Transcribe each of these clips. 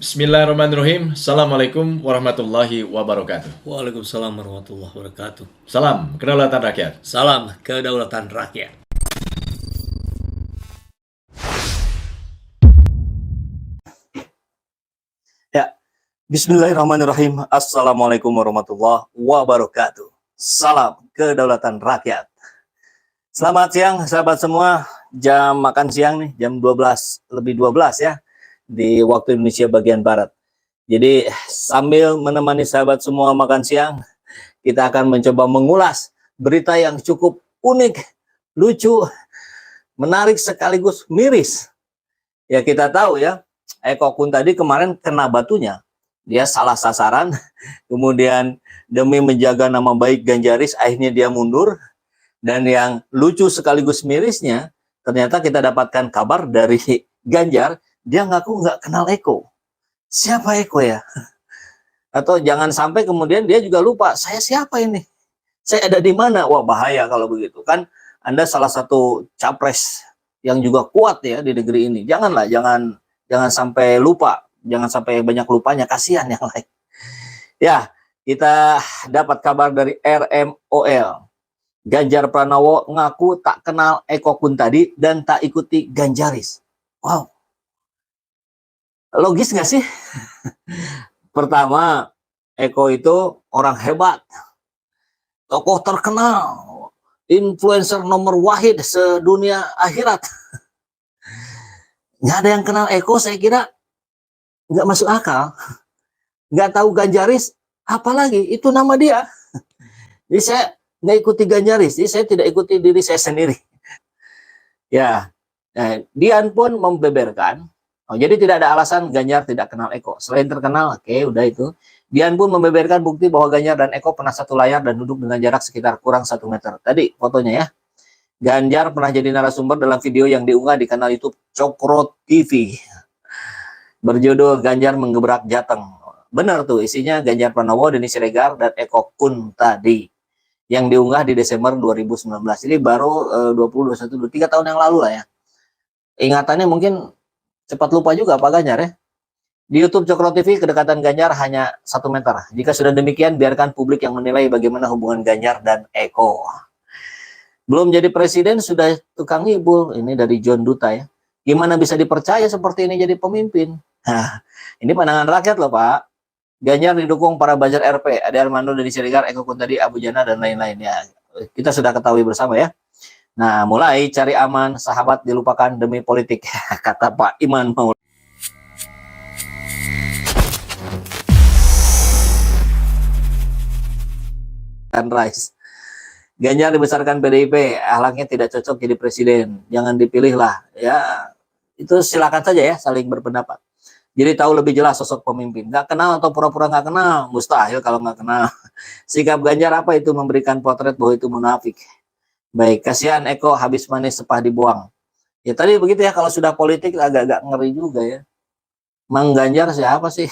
Bismillahirrahmanirrahim. Assalamualaikum warahmatullahi wabarakatuh. Waalaikumsalam warahmatullahi wabarakatuh. Salam kedaulatan rakyat. Salam kedaulatan rakyat. Ya, Bismillahirrahmanirrahim. Assalamualaikum warahmatullahi wabarakatuh. Salam kedaulatan rakyat. Selamat siang sahabat semua. Jam makan siang nih, jam 12 lebih 12 ya, di waktu Indonesia bagian Barat. Jadi sambil menemani sahabat semua makan siang, kita akan mencoba mengulas berita yang cukup unik, lucu, menarik sekaligus miris. Ya kita tahu ya, Eko Kun tadi kemarin kena batunya. Dia salah sasaran, kemudian demi menjaga nama baik Ganjaris, akhirnya dia mundur. Dan yang lucu sekaligus mirisnya, ternyata kita dapatkan kabar dari Ganjar, dia ngaku nggak kenal Eko. Siapa Eko ya? Atau jangan sampai kemudian dia juga lupa, saya siapa ini? Saya ada di mana? Wah bahaya kalau begitu. Kan Anda salah satu capres yang juga kuat ya di negeri ini. Janganlah, jangan sampai lupa, jangan sampai banyak lupanya, kasihan yang lain. Ya, kita dapat kabar dari RMOL. Ganjar Pranowo ngaku tak kenal Eko Kun tadi dan tak ikuti Ganjaris. Wow, logis nggak sih? Pertama, Eko itu orang hebat, tokoh terkenal, influencer nomor wahid sedunia akhirat. Nggak ada yang kenal Eko, saya kira nggak masuk akal. Nggak tahu Ganjaris, apalagi itu nama dia. Jadi saya nggak ikuti Ganjaris, jadi saya tidak ikuti diri saya sendiri. Ya, Dian pun membeberkan, jadi tidak ada alasan Ganjar tidak kenal Eko. Selain terkenal, oke, udah itu. Dian pun membeberkan bukti bahwa Ganjar dan Eko pernah satu layar dan duduk dengan jarak sekitar kurang 1 meter. Tadi fotonya ya. Ganjar pernah jadi narasumber dalam video yang diunggah di kanal YouTube Cokro TV. Berjudul Ganjar Menggebrak Jateng. Benar tuh, isinya Ganjar Pranowo, Denny Siregar, dan Eko Kun tadi. Yang diunggah di Desember 2019. Ini baru 20, 21, 23 tahun yang lalu lah ya. Ingatannya mungkin cepat lupa juga Pak Ganjar ya. Di YouTube Cokro TV, kedekatan Ganjar hanya 1 meter. Jika sudah demikian, biarkan publik yang menilai bagaimana hubungan Ganjar dan Eko. Belum jadi presiden, sudah tukang ngibul. Ini dari John Duta ya. Gimana bisa dipercaya seperti ini jadi pemimpin? Nah, ini pandangan rakyat loh Pak. Ganjar didukung para buzzer RP, Ade Armando, Denny Siregar, Eko Kun tadi, Abu Jana, dan lain-lain ya. Kita sudah ketahui bersama ya. Nah, mulai cari aman, sahabat dilupakan demi politik, kata Pak Iman Maulana. Rise. Ganjar dibesarkan PDIP, ahlaknya tidak cocok jadi presiden, jangan dipilih lah. Ya, itu silakan saja ya, saling berpendapat. Jadi tahu lebih jelas sosok pemimpin. Nggak kenal atau pura-pura nggak kenal, mustahil kalau nggak kenal. Sikap Ganjar apa itu memberikan potret bahwa itu munafik. Baik, kasihan Eko habis manis sepah dibuang. Ya tadi begitu ya, kalau sudah politik agak-agak ngeri juga ya. Mang Ganjar siapa sih?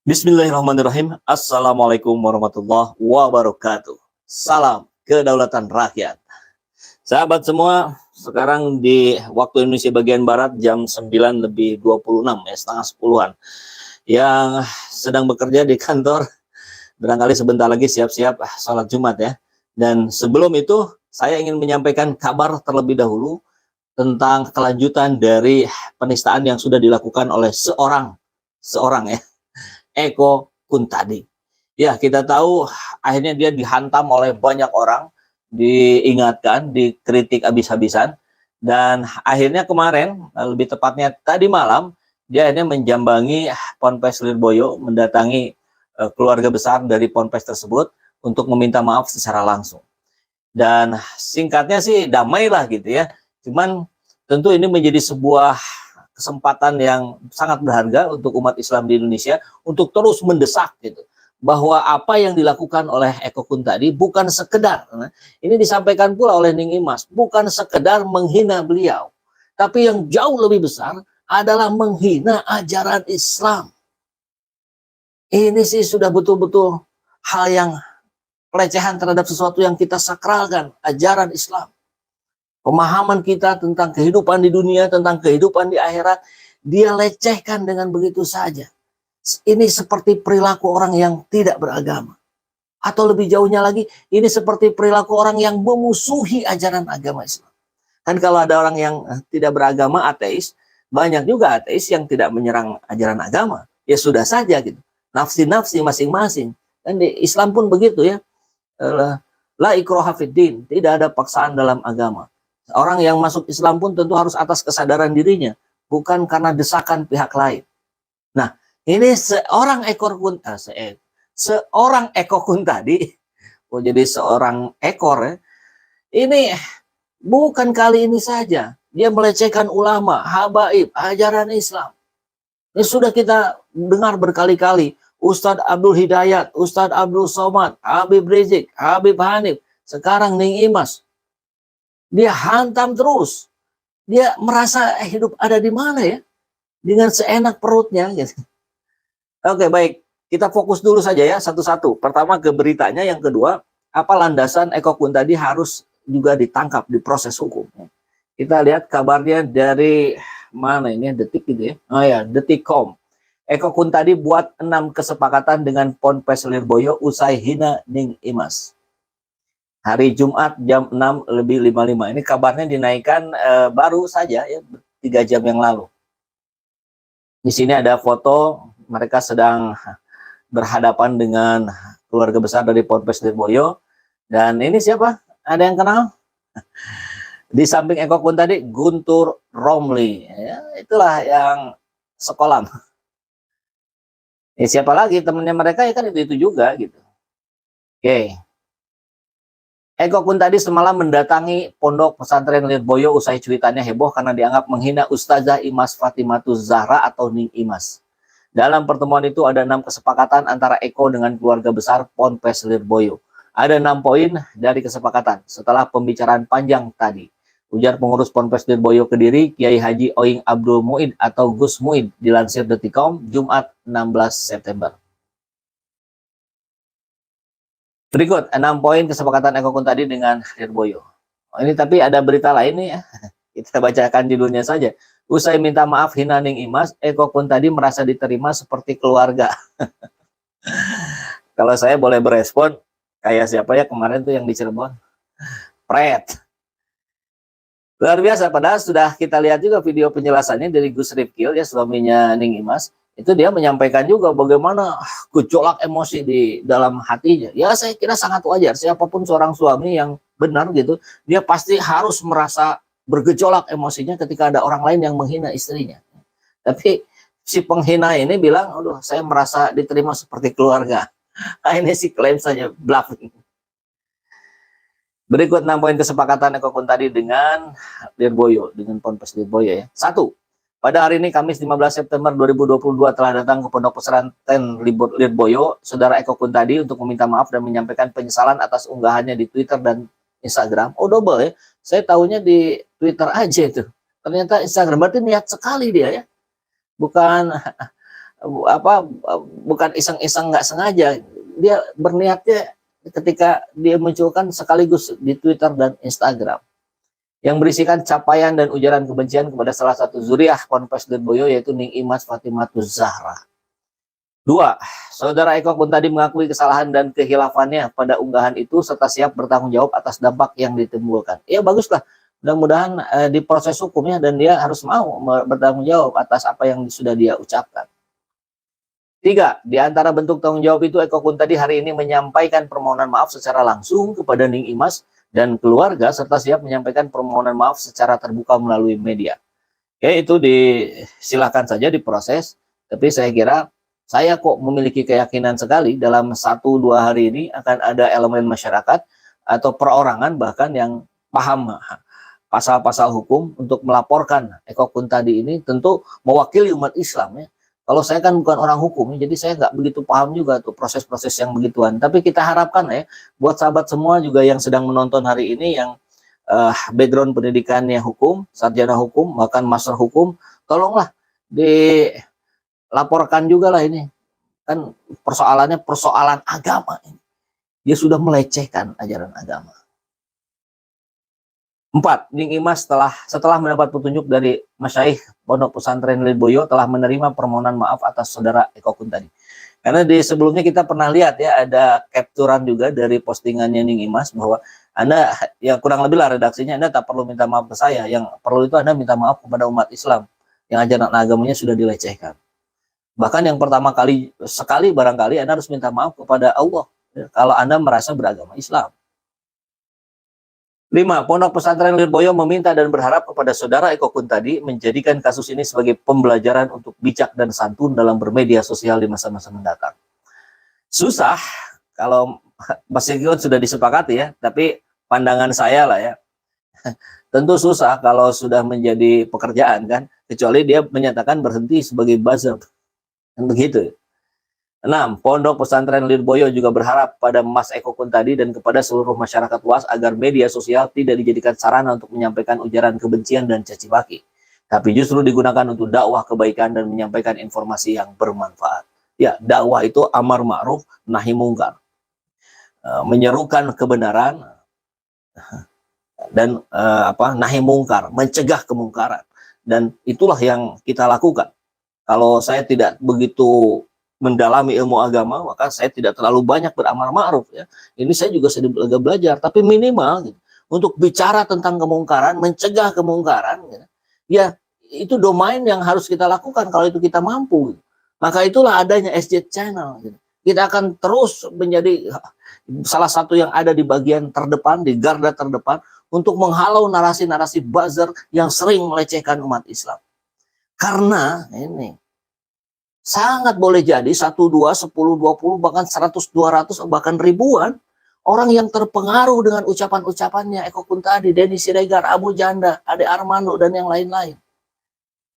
Bismillahirrahmanirrahim. Assalamualaikum warahmatullahi wabarakatuh. Salam kedaulatan rakyat. Sahabat semua, sekarang di waktu Indonesia bagian Barat jam 9 lebih 26 ya, setengah 10-an. Yang sedang bekerja di kantor, barangkali sebentar lagi siap-siap sholat Jumat ya. Dan sebelum itu, saya ingin menyampaikan kabar terlebih dahulu tentang kelanjutan dari penistaan yang sudah dilakukan oleh seorang ya, Eko Kun tadi. Ya, kita tahu akhirnya dia dihantam oleh banyak orang, diingatkan, dikritik habis-habisan, dan akhirnya kemarin, lebih tepatnya tadi malam, dia akhirnya menjambangi Ponpes Lirboyo, mendatangi keluarga besar dari Ponpes tersebut untuk meminta maaf secara langsung. Dan singkatnya sih damailah gitu ya. Cuman tentu ini menjadi sebuah kesempatan yang sangat berharga untuk umat Islam di Indonesia untuk terus mendesak gitu, bahwa apa yang dilakukan oleh Eko Kun tadi bukan sekedar, ini disampaikan pula oleh Ning Imas, bukan sekedar menghina beliau, tapi yang jauh lebih besar adalah menghina ajaran Islam. Ini sih sudah betul-betul hal yang pelecehan terhadap sesuatu yang kita sakralkan, ajaran Islam. Pemahaman kita tentang kehidupan di dunia, tentang kehidupan di akhirat, dia lecehkan dengan begitu saja. Ini seperti perilaku orang yang tidak beragama. Atau lebih jauhnya lagi, ini seperti perilaku orang yang memusuhi ajaran agama Islam. Kan kalau ada orang yang tidak beragama, ateis, banyak juga ateis yang tidak menyerang ajaran agama. Ya sudah saja gitu. Nafsi-nafsi masing-masing. Dan di Islam pun begitu ya. La ikraha fiddin, tidak ada paksaan dalam agama. Orang yang masuk Islam pun tentu harus atas kesadaran dirinya, bukan karena desakan pihak lain. Nah, ini seorang ekokun tadi, oh jadi seorang ekor ya, ini bukan kali ini saja dia melecehkan ulama, habaib, ajaran Islam. Ini sudah kita dengar berkali-kali. Ustadz Abdul Hidayat, Ustadz Abdul Somad, Habib Rizik, Habib Hanif, sekarang Ning Imas. Dia hantam terus. Dia merasa hidup ada di mana ya? Dengan seenak perutnya. Gitu. Oke, baik. Kita fokus dulu saja ya, satu-satu. Pertama ke beritanya, yang kedua, apa landasan ekokun tadi harus juga ditangkap, diproses hukum. Kita lihat kabarnya dari mana ini, Detik gitu ya. Oh ya, Detikcom. Ekokun tadi buat 6 kesepakatan dengan Ponpes Lirboyo usai hina Ning Imas. Hari Jumat jam 6:55. Ini kabarnya dinaikkan baru saja ya, 3 jam yang lalu. Di sini ada foto mereka sedang berhadapan dengan keluarga besar dari Ponpes Lirboyo. Dan ini siapa? Ada yang kenal? Di samping ekokun tadi, Guntur Romli. Ya, itulah yang sekolah. Ya, siapa lagi temennya mereka ya kan itu juga gitu. Oke. Ekokun tadi semalam mendatangi pondok pesantren Lirboyo usai cuitannya heboh karena dianggap menghina Ustazah Imas Fatimahuz Zahra atau Ning Imas. Dalam pertemuan itu ada 6 kesepakatan antara Eko dengan keluarga besar Ponpes Lirboyo. Ada 6 poin dari kesepakatan setelah pembicaraan panjang tadi. Ujar pengurus Ponpes Lirboyo Kediri, Kiai Haji Oing Abdul Muid atau Gus Muid, dilansir Detikcom, Jumat 16 September. Berikut 6 poin kesepakatan ekokun tadi dengan Lirboyo. Oh, ini tapi ada berita lain nih ya. Kita bacakan judulnya saja. Usai minta maaf hina Ning Imas, ekokun tadi merasa diterima seperti keluarga. Kalau saya boleh berespon, kayak siapa ya kemarin tuh yang di Cirebon? Pret. Luar biasa, padahal sudah kita lihat juga video penjelasannya dari Gus Rifkil ya, suaminya Ning Imas. Itu dia menyampaikan juga bagaimana gejolak emosi di dalam hatinya. Ya saya kira sangat wajar, siapapun seorang suami yang benar gitu, dia pasti harus merasa bergejolak emosinya ketika ada orang lain yang menghina istrinya. Tapi si penghina ini bilang, aduh saya merasa diterima seperti keluarga. Nah, ini sih klaim saja, bluffing. Berikut 6 poin kesepakatan ekokun tadi dengan Lirboyo, dengan Ponpes Lirboyo ya. 1. Pada hari ini Kamis 15 September 2022 telah datang ke pondok pesantren Lirboyo saudara ekokun tadi untuk meminta maaf dan menyampaikan penyesalan atas unggahannya di Twitter dan Instagram. Oh double ya. Saya tahunya di Twitter aja itu. Ternyata Instagram, berarti niat sekali dia ya. Bukan bukan iseng-iseng nggak sengaja. Dia berniatnya ketika dia munculkan sekaligus di Twitter dan Instagram yang berisikan capaian dan ujaran kebencian kepada salah satu zuriah Ponpes Lirboyo yaitu Ning Imas Fatimahuz Zahra. 2. Saudara Eko pun tadi mengakui kesalahan dan kehilafannya pada unggahan itu serta siap bertanggung jawab atas dampak yang ditimbulkan. Ya baguslah, mudah-mudahan diproses hukumnya dan dia harus mau bertanggung jawab atas apa yang sudah dia ucapkan. 3. Di antara bentuk tanggung jawab itu, Eko Kun tadi hari ini menyampaikan permohonan maaf secara langsung kepada Ning Imas dan keluarga, serta siap menyampaikan permohonan maaf secara terbuka melalui media. Oke, itu silakan saja diproses, tapi saya kira saya kok memiliki keyakinan sekali dalam 1-2 hari ini akan ada elemen masyarakat atau perorangan bahkan yang paham pasal-pasal hukum untuk melaporkan Eko Kun tadi ini, tentu mewakili umat Islam ya. Kalau saya kan bukan orang hukum, jadi saya nggak begitu paham juga tuh proses-proses yang begituan. Tapi kita harapkan ya, buat sahabat semua juga yang sedang menonton hari ini, yang background pendidikannya hukum, sarjana hukum, bahkan master hukum, tolonglah dilaporkan juga lah ini. Kan persoalannya persoalan agama ini. Dia sudah melecehkan ajaran agama. 4. Ning Imas setelah mendapat petunjuk dari Masyaikh Pondok Pesantren Lirboyo telah menerima permohonan maaf atas saudara Eko Kun tadi. Karena di sebelumnya kita pernah lihat ya, ada capturean juga dari postingannya Ning Imas bahwa Anda, ya kurang lebih lah redaksinya, Anda tak perlu minta maaf ke saya, yang perlu itu Anda minta maaf kepada umat Islam yang ajaran agamanya sudah dilecehkan. Bahkan yang pertama kali sekali barangkali Anda harus minta maaf kepada Allah ya, kalau Anda merasa beragama Islam. 5. Pondok Pesantren Lirboyo meminta dan berharap kepada saudara Eko Kun tadi menjadikan kasus ini sebagai pembelajaran untuk bijak dan santun dalam bermedia sosial di masa-masa mendatang. Susah kalau meskipun sudah disepakati ya, tapi pandangan saya lah ya, tentu susah kalau sudah menjadi pekerjaan kan, kecuali dia menyatakan berhenti sebagai buzzer. Kan begitu. 6. Pondok Pesantren Lirboyo juga berharap pada Mas Eko Kun tadi dan kepada seluruh masyarakat luas agar media sosial tidak dijadikan sarana untuk menyampaikan ujaran kebencian dan caci maki, tapi justru digunakan untuk dakwah kebaikan dan menyampaikan informasi yang bermanfaat. Ya, dakwah itu amar ma'ruf nahi mungkar, menyerukan kebenaran dan nahi mungkar, mencegah kemungkaran, dan itulah yang kita lakukan. Kalau saya tidak begitu mendalami ilmu agama, maka saya tidak terlalu banyak beramar ma'ruf ya. Ini saya juga sedang belajar, tapi minimal gitu, untuk bicara tentang kemungkaran, mencegah kemungkaran gitu, ya itu domain yang harus kita lakukan kalau itu kita mampu gitu. Maka itulah adanya SJ Channel gitu. Kita akan terus menjadi salah satu yang ada di bagian terdepan, di garda terdepan untuk menghalau narasi-narasi buzzer yang sering melecehkan umat Islam. Karena ini sangat boleh jadi 1, 2, 10, 20, bahkan 100, 200, bahkan ribuan orang yang terpengaruh dengan ucapan-ucapannya Eko Kun tadi, Denny Siregar, Abu Janda, Ade Armando, dan yang lain-lain.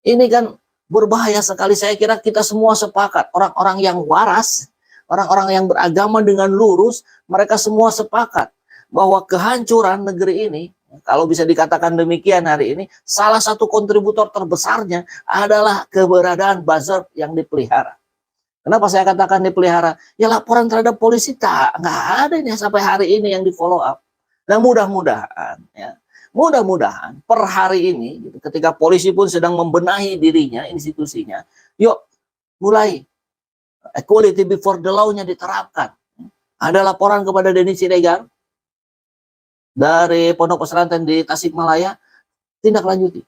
Ini kan berbahaya sekali. Saya kira kita semua sepakat, orang-orang yang waras, orang-orang yang beragama dengan lurus, mereka semua sepakat bahwa kehancuran negeri ini, kalau bisa dikatakan demikian hari ini, salah satu kontributor terbesarnya adalah keberadaan buzzer yang dipelihara. Kenapa saya katakan dipelihara? Ya laporan terhadap polisi nggak ada nih sampai hari ini yang di follow up. Dan mudah-mudahan ya, mudah-mudahan per hari ini gitu, ketika polisi pun sedang membenahi dirinya, institusinya, yuk mulai equality before the law-nya diterapkan. Ada laporan kepada Denny Siregar dari Pondok Pesantren di Tasikmalaya, tindak lanjuti.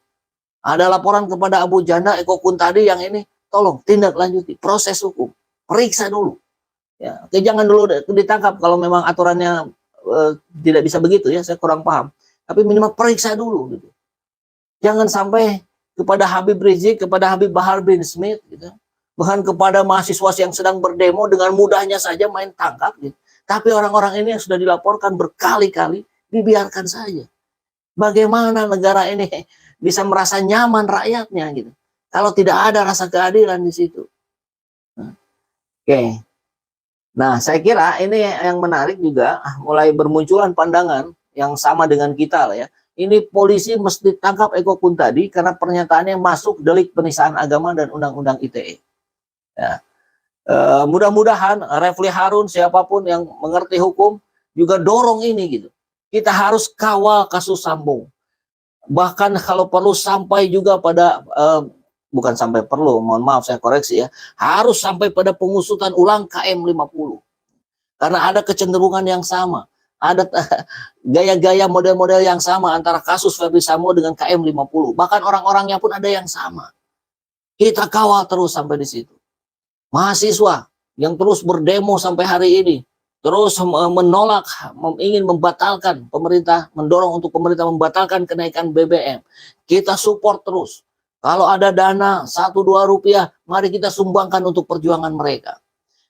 Ada laporan kepada Abu Janda, Eko Kun tadi yang ini, tolong tindak lanjuti, proses hukum, periksa dulu. Ya, oke, jangan dulu ditangkap kalau memang aturannya tidak bisa begitu ya, saya kurang paham. Tapi minimal periksa dulu gitu. Jangan sampai kepada Habib Rizik, kepada Habib Bahar bin Smith gitu. Bahkan kepada mahasiswa yang sedang berdemo dengan mudahnya saja main tangkap gitu. Tapi orang-orang ini yang sudah dilaporkan berkali-kali dibiarkan saja. Bagaimana negara ini bisa merasa nyaman rakyatnya gitu kalau tidak ada rasa keadilan di situ. Oke. Nah, saya kira ini yang menarik juga, mulai bermunculan pandangan yang sama dengan kita lah ya. Ini polisi mesti tangkap Eko Kun tadi karena pernyataannya masuk delik penistaan agama dan undang-undang ITE. Ya. Mudah-mudahan Refli Harun, siapapun yang mengerti hukum juga dorong ini gitu. Kita harus kawal kasus Sambo. Bahkan kalau perlu sampai juga pada, bukan sampai perlu, mohon maaf saya koreksi ya, harus sampai pada pengusutan ulang KM 50. Karena ada kecenderungan yang sama. Ada gaya-gaya model-model yang sama antara kasus Verdi Sambo dengan KM 50. Bahkan orang-orangnya pun ada yang sama. Kita kawal terus sampai di situ. Mahasiswa yang terus berdemo sampai hari ini, terus menolak, ingin membatalkan pemerintah, mendorong untuk pemerintah membatalkan kenaikan BBM. Kita support terus. Kalau ada dana 1-2 rupiah, mari kita sumbangkan untuk perjuangan mereka.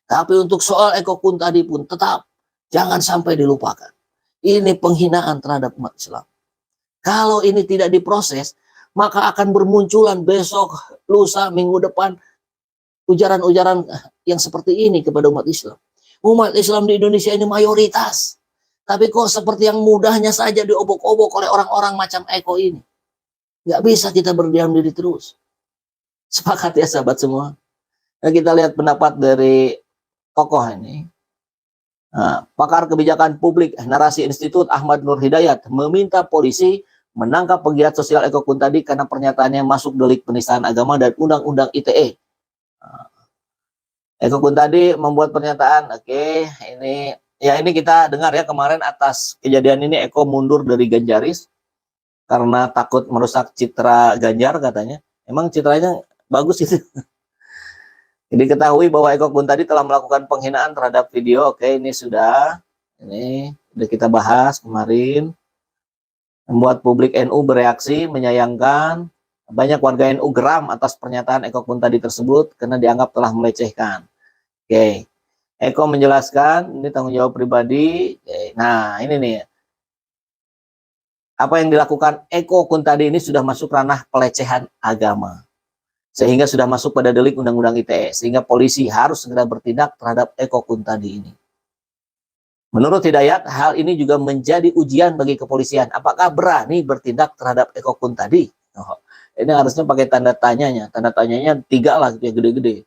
Tapi untuk soal Eko Kun tadi pun tetap jangan sampai dilupakan. Ini penghinaan terhadap umat Islam. Kalau ini tidak diproses, maka akan bermunculan besok, lusa, minggu depan, ujaran-ujaran yang seperti ini kepada umat Islam. Umat Islam di Indonesia ini mayoritas. Tapi kok seperti yang mudahnya saja diobok-obok oleh orang-orang macam Eko ini. Nggak bisa kita berdiam diri terus. Sepakat ya sahabat semua. Nah, kita lihat pendapat dari tokoh ini. Nah, pakar kebijakan publik narasi Institut Ahmad Nur Hidayat meminta polisi menangkap pegiat sosial Eko Kuntadi karena pernyataannya masuk delik penistaan agama dan Undang-Undang ITE. Eko Kuntadi membuat pernyataan, ini kita dengar ya, kemarin atas kejadian ini Eko mundur dari Ganjaris karena takut merusak citra Ganjar katanya. Emang citranya bagus itu. Diketahui bahwa Eko Kuntadi telah melakukan penghinaan terhadap video. Ini sudah kita bahas kemarin. Membuat publik NU bereaksi, menyayangkan. Banyak warga NU geram atas pernyataan Eko Kuntadi tersebut karena dianggap telah melecehkan. Eko menjelaskan ini tanggung jawab pribadi. Nah, ini nih. Apa yang dilakukan Eko Kuntadi ini sudah masuk ranah pelecehan agama. Sehingga sudah masuk pada delik Undang-Undang ITE. Sehingga polisi harus segera bertindak terhadap Eko Kuntadi ini. Menurut Hidayat, hal ini juga menjadi ujian bagi kepolisian. Apakah berani bertindak terhadap Eko Kuntadi? Ini harusnya pakai tanda tanyanya. Tanda tanyanya 3 lah, yang gede-gede.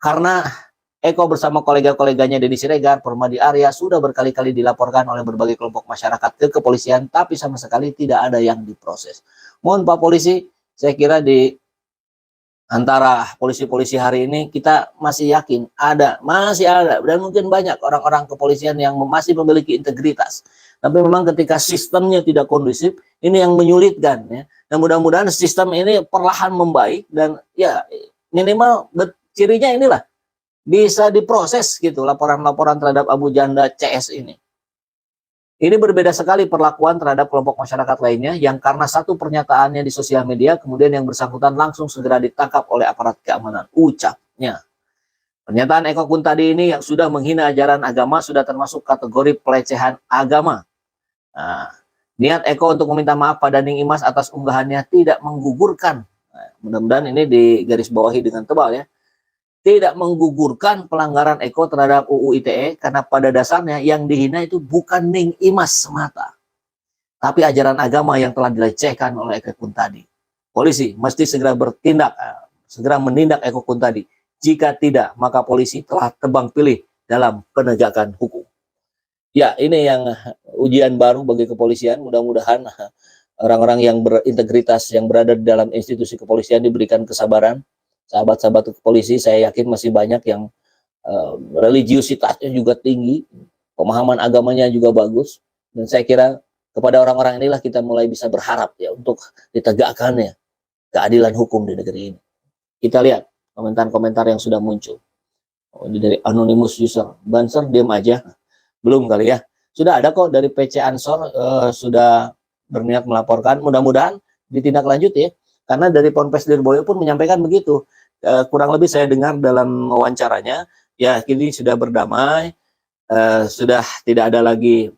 Karena Eko bersama kolega-koleganya Deddy Siregar, Permadi Arya sudah berkali-kali dilaporkan oleh berbagai kelompok masyarakat ke kepolisian, tapi sama sekali tidak ada yang diproses. Mohon Pak Polisi, saya kira di antara polisi-polisi hari ini kita masih yakin masih ada dan mungkin banyak orang-orang kepolisian yang masih memiliki integritas. Tapi memang ketika sistemnya tidak kondusif, ini yang menyulitkan ya. Dan mudah-mudahan sistem ini perlahan membaik dan ya minimal cirinya inilah bisa diproses gitu laporan-laporan terhadap Abu Janda CS ini. Ini berbeda sekali perlakuan terhadap kelompok masyarakat lainnya yang karena satu pernyataannya di sosial media, kemudian yang bersangkutan langsung segera ditangkap oleh aparat keamanan. Ucapnya. Pernyataan Eko Kuntadi ini yang sudah menghina ajaran agama sudah termasuk kategori pelecehan agama. Nah, niat Eko untuk meminta maaf pada Ning Imas atas unggahannya tidak menggugurkan. Nah, mudah-mudahan ini digarisbawahi dengan tebal ya. Tidak menggugurkan pelanggaran Eko terhadap UU ITE karena pada dasarnya yang dihina itu bukan Ning Imas semata, tapi ajaran agama yang telah dilecehkan oleh Eko Kuntadi. Polisi mesti segera bertindak, segera menindak Eko Kuntadi. Jika tidak, maka polisi telah tebang pilih dalam penegakan hukum. Ya, ini yang ujian baru bagi kepolisian. Mudah-mudahan orang-orang yang berintegritas yang berada di dalam institusi kepolisian diberikan kesabaran. Sahabat-sahabat polisi, saya yakin masih banyak yang religiusitasnya juga tinggi, pemahaman agamanya juga bagus, dan saya kira kepada orang-orang inilah kita mulai bisa berharap ya untuk ditegakkannya keadilan hukum di negeri ini. Kita lihat komentar-komentar yang sudah muncul. Ini dari Anonymous User, Banser diam aja, belum kali ya. Sudah ada kok dari PC Ansor sudah berniat melaporkan, mudah-mudahan ditindaklanjuti ya. Karena dari Ponpes Lirboyo pun menyampaikan begitu. Kurang lebih saya dengar dalam wawancaranya, ya kini sudah berdamai, sudah tidak ada lagi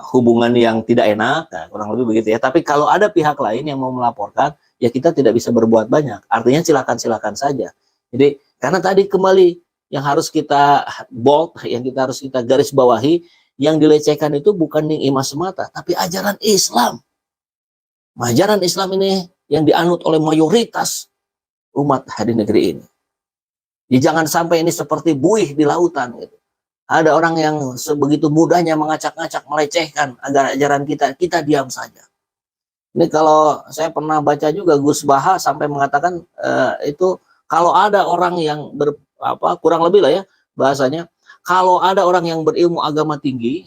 hubungan yang tidak enak, kurang lebih begitu ya. Tapi kalau ada pihak lain yang mau melaporkan, ya kita tidak bisa berbuat banyak. Artinya silakan-silakan saja. Jadi karena tadi kembali yang harus kita bold, yang kita harus kita garis bawahi, yang dilecehkan itu bukan Ning Imas semata, tapi ajaran Islam. Ajaran Islam ini yang dianut oleh mayoritas umat di negeri ini. Jadi jangan sampai ini seperti buih di lautan gitu. Ada orang yang sebegitu mudahnya mengacak-ngacak, melecehkan ajaran kita diam saja. Ini kalau saya pernah baca juga Gus Baha sampai mengatakan itu kalau ada orang yang kurang lebih lah ya bahasanya, kalau ada orang yang berilmu agama tinggi,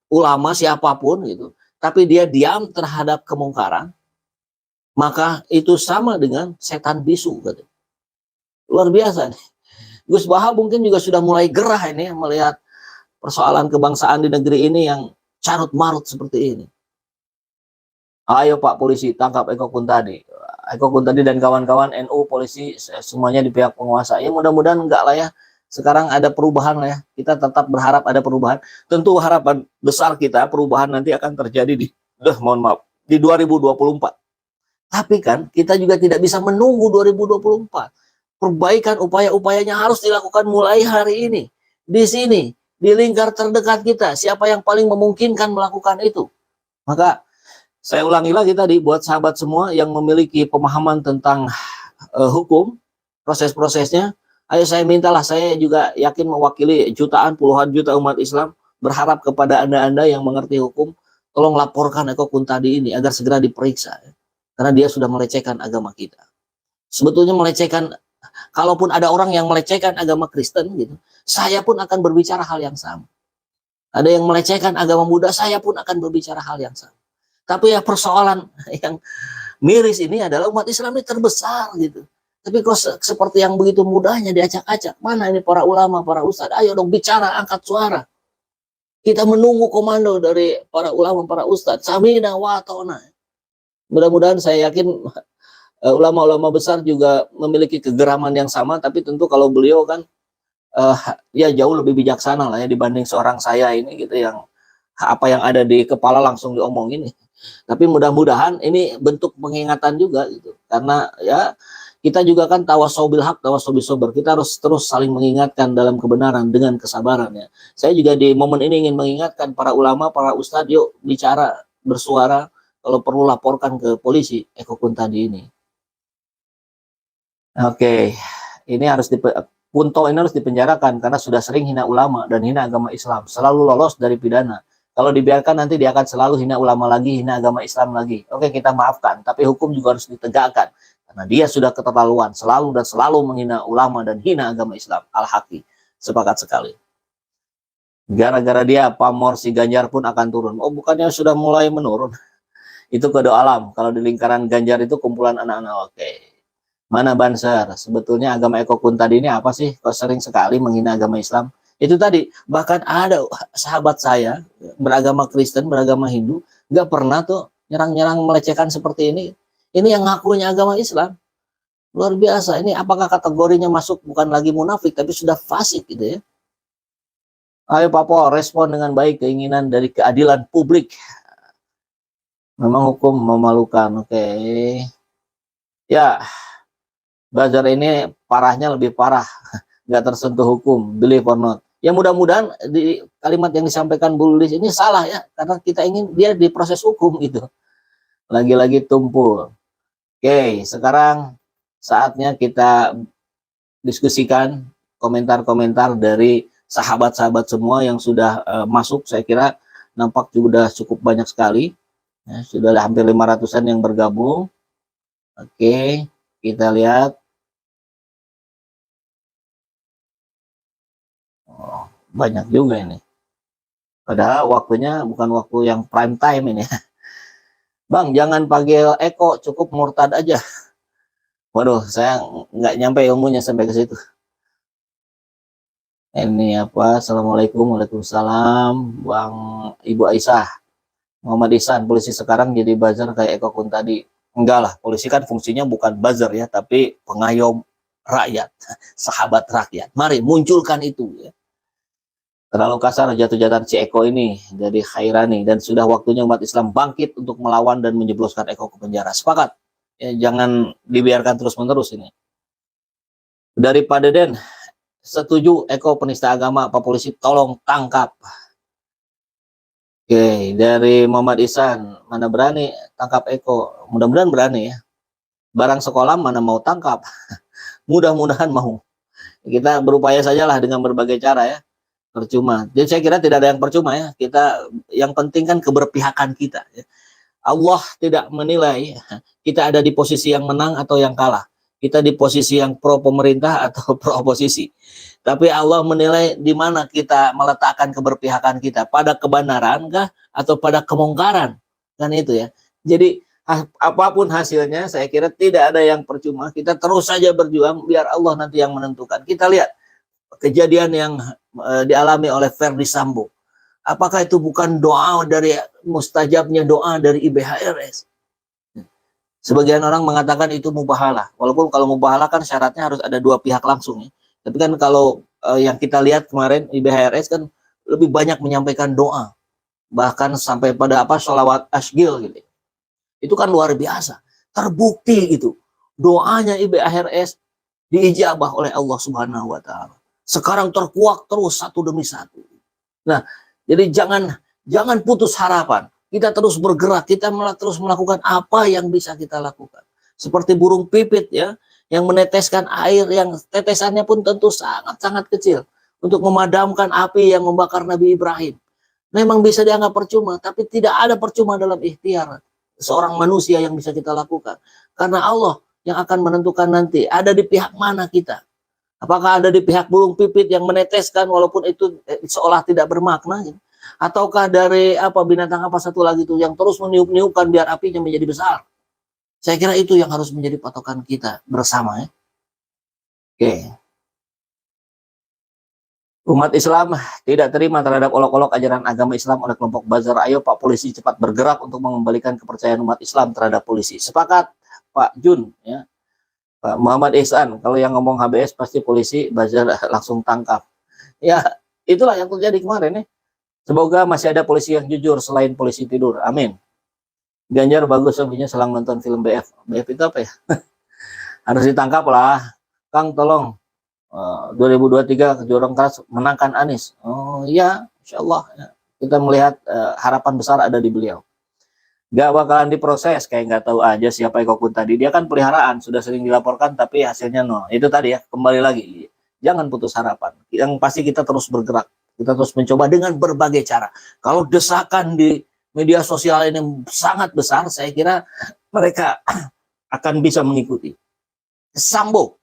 ulama siapapun gitu, tapi dia diam terhadap kemungkaran, maka itu sama dengan setan bisu. Gitu. Luar biasa nih. Gus Baha mungkin juga sudah mulai gerah ini melihat persoalan kebangsaan di negeri ini yang carut marut seperti ini. Ayo Pak Polisi, tangkap Eko Kuntadi. Eko Kuntadi dan kawan-kawan NU, polisi, semuanya di pihak penguasa. Ya mudah-mudahan enggak lah ya. Sekarang ada perubahan lah ya. Kita tetap berharap ada perubahan. Tentu harapan besar kita perubahan nanti akan terjadi di 2024. Tapi kan kita juga tidak bisa menunggu 2024. Perbaikan upaya-upayanya harus dilakukan mulai hari ini. Di sini, di lingkar terdekat kita. Siapa yang paling memungkinkan melakukan itu? Maka saya ulangi lagi tadi buat sahabat semua yang memiliki pemahaman tentang hukum, proses-prosesnya. Ayo saya mintalah, saya juga yakin mewakili jutaan, puluhan juta umat Islam, berharap kepada Anda-Anda yang mengerti hukum, tolong laporkan Eko Kuntadi ini agar segera diperiksa, ya. Karena dia sudah melecehkan agama kita. Sebetulnya melecehkan, kalaupun ada orang yang melecehkan agama Kristen gitu, saya pun akan berbicara hal yang sama. Ada yang melecehkan agama Buddha, saya pun akan berbicara hal yang sama. Tapi ya persoalan yang miris ini adalah umat Islam ini terbesar gitu. Tapi kok seperti yang begitu mudahnya diacak-acak. Mana ini para ulama, para ustadz? Ayo dong bicara, angkat suara. Kita menunggu komando dari para ulama, para ustadz. Samina wa ta'na. Mudah-mudahan saya yakin ulama-ulama besar juga memiliki kegeraman yang sama. Tapi tentu kalau beliau kan ya jauh lebih bijaksana lah ya dibanding seorang saya ini gitu yang apa yang ada di kepala langsung diomongin. Tapi mudah-mudahan ini bentuk pengingatan juga gitu. Karena ya kita juga kan tawasau bil haq, tawasau bis sabr. Kita harus terus saling mengingatkan dalam kebenaran dengan kesabaran ya. Saya juga di momen ini ingin mengingatkan para ulama, para ustadz, yuk bicara, bersuara, kalau perlu laporkan ke polisi Eko Kuntadi ini. Oke, ini harus Kunto ini harus dipenjarakan karena sudah sering hina ulama dan hina agama Islam, selalu lolos dari pidana. Kalau dibiarkan nanti dia akan selalu hina ulama lagi, hina agama Islam lagi. Oke, kita maafkan, tapi hukum juga harus ditegakkan. Karena dia sudah keterlaluan, selalu dan selalu menghina ulama dan hina agama Islam. Al-Haqi, sepakat sekali. Gara-gara dia, pamor si Ganjar pun akan turun. Oh, bukannya sudah mulai menurun? Itu kode alam. Kalau di lingkaran Ganjar itu kumpulan anak-anak. Oke. Mana Banser? Sebetulnya agama Eko Kuntadi ini apa sih? Kok sering sekali menghina agama Islam? Itu tadi, bahkan ada sahabat saya, beragama Kristen, beragama Hindu, nggak pernah tuh nyerang-nyerang melecehkan seperti ini. Ini yang ngakunya agama Islam. Luar biasa. Ini apakah kategorinya masuk bukan lagi munafik, tapi sudah fasik gitu ya. Ayo Papo, respon dengan baik keinginan dari keadilan publik. Memang hukum memalukan. Oke. Ya, Bazar ini parahnya lebih parah. Nggak tersentuh hukum, believe or not. Ya mudah-mudahan di kalimat yang disampaikan Bu Lilis ini salah ya. Karena kita ingin dia diproses hukum gitu. Lagi-lagi tumpul. Oke, sekarang saatnya kita diskusikan komentar-komentar dari sahabat-sahabat semua yang sudah masuk. Saya kira nampak juga cukup banyak sekali. Ya, sudah hampir 500-an yang bergabung. Oke, kita lihat. Oh, banyak juga ini. Padahal waktunya bukan waktu yang prime time ini. Bang, jangan panggil Eko, cukup murtad aja. Waduh, saya nggak nyampe ilmunya sampai ke situ. Ini apa? Assalamualaikum, waalaikumsalam, Bang Ibu Aisyah. Muhammad Ihsan, polisi sekarang jadi buzzer kayak Eko Kuntadi. Enggak lah, polisi kan fungsinya bukan buzzer ya, tapi pengayom rakyat, sahabat rakyat. Mari munculkan itu ya. Terlalu kasar jatuh-jatuhan si Eko ini dari Khairani, dan sudah waktunya umat Islam bangkit untuk melawan dan menjebloskan Eko ke penjara. Sepakat? Ya, jangan dibiarkan terus-menerus ini. Dari Pak Deden, setuju Eko penista agama, Pak Polisi tolong tangkap. Oke, dari Muhammad Ihsan, mana berani tangkap Eko? Mudah-mudahan berani ya. Barang sekolah mana mau tangkap? Mudah-mudahan mau. Kita berupaya sajalah dengan berbagai cara ya. Percuma. Jadi saya kira tidak ada yang percuma ya. Kita yang penting kan keberpihakan kita. Ya. Allah tidak menilai kita ada di posisi yang menang atau yang kalah. Kita di posisi yang pro pemerintah atau pro oposisi. Tapi Allah menilai di mana kita meletakkan keberpihakan kita, pada kebenaran kah atau pada kemungkaran. Kan itu ya. Jadi apapun hasilnya saya kira tidak ada yang percuma. Kita terus saja berjuang biar Allah nanti yang menentukan. Kita lihat kejadian yang dialami oleh Ferdi Sambo. Apakah itu bukan doa dari mustajabnya doa dari IBHRS? Sebagian orang mengatakan itu mubahalah. Walaupun kalau mubahalah kan syaratnya harus ada dua pihak langsung ya. Tapi kan kalau yang kita lihat kemarin IBHRS kan lebih banyak menyampaikan doa. Bahkan sampai pada sholawat asgil gitu. Itu kan luar biasa. Terbukti gitu. Doanya IBHRS diijabah oleh Allah Subhanahu wa taala. Sekarang terkuak terus satu demi satu. Nah, jadi jangan putus harapan. Kita terus bergerak, kita terus melakukan apa yang bisa kita lakukan. Seperti burung pipit ya, yang meneteskan air yang tetesannya pun tentu sangat-sangat kecil untuk memadamkan api yang membakar Nabi Ibrahim. memang bisa dianggap percuma, tapi tidak ada percuma dalam ikhtiar seorang manusia yang bisa kita lakukan. Karena Allah yang akan menentukan nanti ada di pihak mana kita. Apakah ada di pihak burung pipit yang meneteskan walaupun itu seolah tidak bermakna, gitu? Ataukah dari binatang apa satu lagi itu yang terus meniup-niupkan biar apinya menjadi besar. Saya kira itu yang harus menjadi patokan kita bersama, ya. Oke. Umat Islam tidak terima terhadap olok-olok ajaran agama Islam oleh kelompok buzzer. Ayo Pak Polisi cepat bergerak untuk mengembalikan kepercayaan umat Islam terhadap polisi. Sepakat Pak Jun, ya. Pak Muhammad Ihsan, kalau yang ngomong HBS pasti polisi buzzer langsung tangkap. Ya, itulah yang terjadi kemarin, ya. Semoga masih ada polisi yang jujur selain polisi tidur. Amin. Ganjar bagus selfie-nya selang nonton film BF. BF itu apa ya? Harus ditangkap lah. Kang tolong 2023 Jorong Keras menangkan Anies. Oh iya, insya Allah, ya. Kita melihat harapan besar ada di beliau. Gak bakalan diproses, kayak nggak tahu aja siapa Eko Kun tadi. Dia kan peliharaan, sudah sering dilaporkan tapi hasilnya nol. Itu tadi, ya, kembali lagi. Jangan putus harapan. Yang pasti kita terus bergerak. Kita terus mencoba dengan berbagai cara. Kalau desakan di media sosial ini sangat besar, saya kira mereka akan bisa mengikuti. Sambo,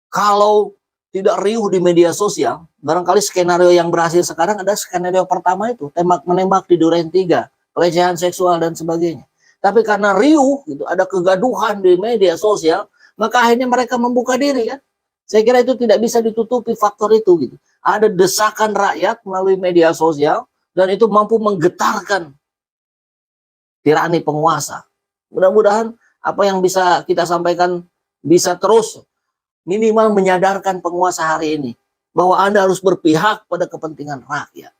kalau tidak riuh di media sosial, barangkali skenario yang berhasil sekarang ada skenario pertama itu, tembak-menembak di Duren 3, pelecehan seksual dan sebagainya. Tapi karena riuh, gitu, ada kegaduhan di media sosial, maka akhirnya mereka membuka diri, kan. Saya kira itu tidak bisa ditutupi faktor itu, gitu. Ada desakan rakyat melalui media sosial dan itu mampu menggetarkan tirani penguasa. Mudah-mudahan apa yang bisa kita sampaikan bisa terus minimal menyadarkan penguasa hari ini bahwa Anda harus berpihak pada kepentingan rakyat.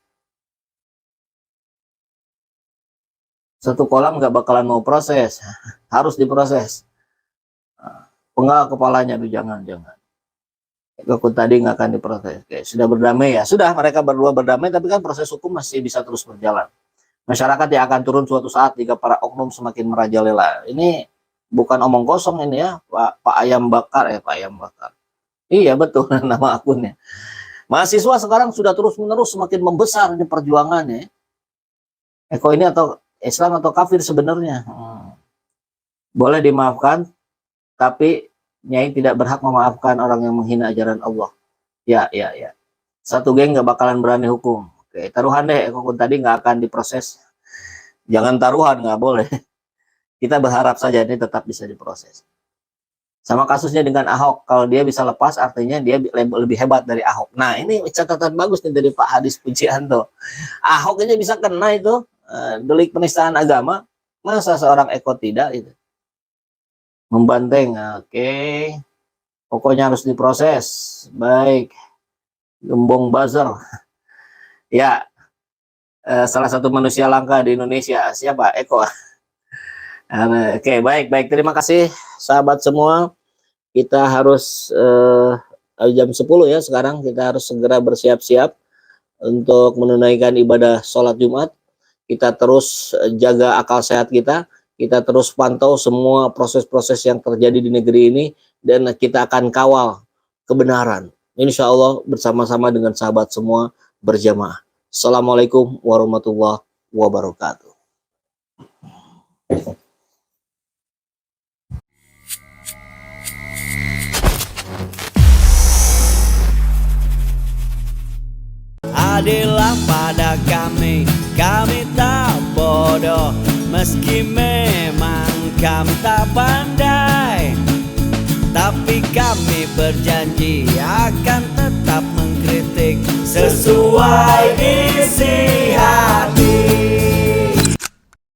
Satu kolam nggak bakalan mau proses, harus diproses. Penggal kepalanya, jangan. Kekut tadi nggak akan diproses. Oke, sudah berdamai, ya sudah, mereka berdua berdamai, tapi kan proses hukum masih bisa terus berjalan. Masyarakat yang akan turun suatu saat jika para oknum semakin merajalela. Ini bukan omong kosong ini, ya, Pak Ayam Bakar, Pak Ayam Bakar. Iya betul nama akunnya. Mahasiswa sekarang sudah terus-menerus semakin membesar di perjuangannya. Eko ini atau Islam atau kafir sebenarnya? Boleh dimaafkan, tapi Nyai tidak berhak memaafkan orang yang menghina ajaran Allah. Ya. Satu geng nggak bakalan berani hukum. Oke, taruhan deh, Eko tadi nggak akan diproses. Jangan taruhan, nggak boleh. Kita berharap saja ini tetap bisa diproses. Sama kasusnya dengan Ahok, kalau dia bisa lepas artinya dia lebih hebat dari Ahok. Nah ini catatan bagus nih dari Pak Hadis Pujianto. Ahok aja bisa kena itu delik penistaan agama, masa seorang Eko tidak itu? Membanteng, oke. Pokoknya harus diproses. Baik, gembong buzzer. Ya, salah satu manusia langka di Indonesia, siapa? Eko. Oke, baik. Terima kasih sahabat semua. Kita harus jam 10 ya sekarang. Kita harus segera bersiap-siap untuk menunaikan ibadah sholat Jumat. Kita terus jaga akal sehat kita. Kita terus pantau semua proses-proses yang terjadi di negeri ini. Dan kita akan kawal kebenaran. Insya Allah bersama-sama dengan sahabat semua berjamaah. Assalamualaikum warahmatullahi wabarakatuh. Adillah pada kami tak bodoh, meski memang kami tak pandai, tapi kami berjanji akan tetap mengkritik sesuai